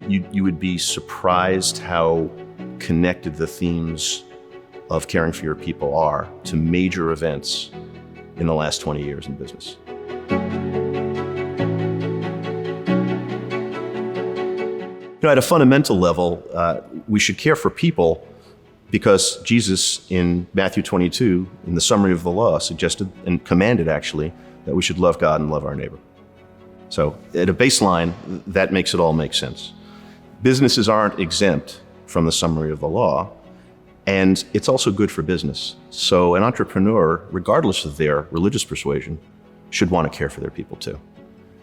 You would be surprised how connected the themes of caring for your people are to major events in the last 20 years in business. At a fundamental level, we should care for people because Jesus in Matthew 22, in the summary of the law, suggested and commanded actually that we should love God and love our neighbor. So at a baseline, that makes it all make sense. Businesses aren't exempt from the summary of the law, and it's also good for business. So an entrepreneur, regardless of their religious persuasion, should want to care for their people too.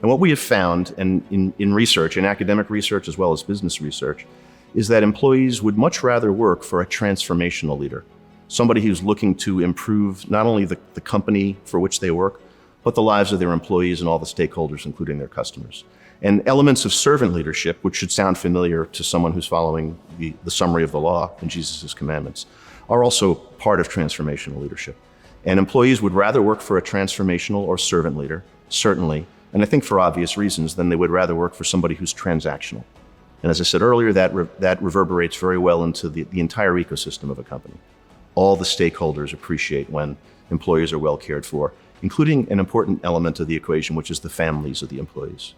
And what we have found, and in research, in academic research as well as business research, is that employees would much rather work for a transformational leader, somebody who's looking to improve not only the company for which they work, but the lives of their employees and all the stakeholders, including their customers. And elements of servant leadership, which should sound familiar to someone who's following the summary of the law and Jesus' commandments, are also part of transformational leadership. And employees would rather work for a transformational or servant leader, certainly, and I think for obvious reasons, than they would rather work for somebody who's transactional. And as I said earlier, that reverberates very well into the entire ecosystem of a company. All the stakeholders appreciate when employees are well cared for, including an important element of the equation, which is the families of the employees.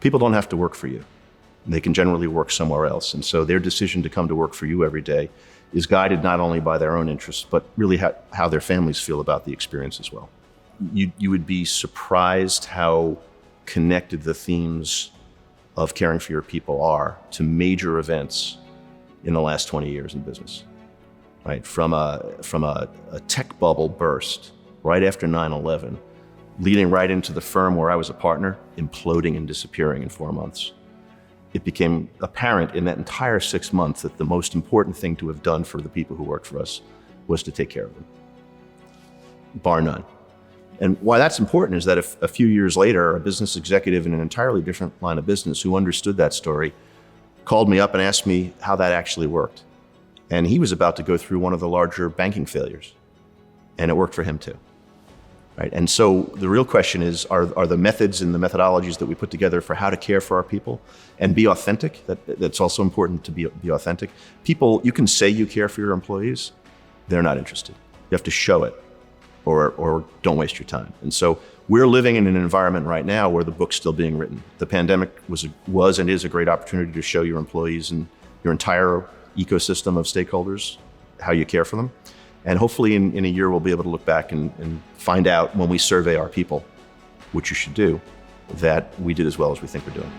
People don't have to work for you. They can generally work somewhere else. And so their decision to come to work for you every day is guided not only by their own interests, but really how their families feel about the experience as well. You would be surprised how connected the themes of caring for your people are to major events in the last 20 years in business, right? From a tech bubble burst right after 9/11, leading right into the firm where I was a partner, imploding and disappearing in 4 months. It became apparent in that entire 6 months that the most important thing to have done for the people who worked for us was to take care of them, bar none. And why that's important is that if a few years later, a business executive in an entirely different line of business who understood that story called me up and asked me how that actually worked. And he was about to go through one of the larger banking failures, and it worked for him too. Right? And so the real question is, are the methods and the methodologies that we put together for how to care for our people and be authentic, that's also important to be authentic. People, you can say you care for your employees, they're not interested. You have to show it, or don't waste your time. And so we're living in an environment right now where the book's still being written. The pandemic was and is a great opportunity to show your employees and your entire ecosystem of stakeholders how you care for them. And hopefully in a year, we'll be able to look back and find out when we survey our people, which you should do, that we did as well as we think we're doing.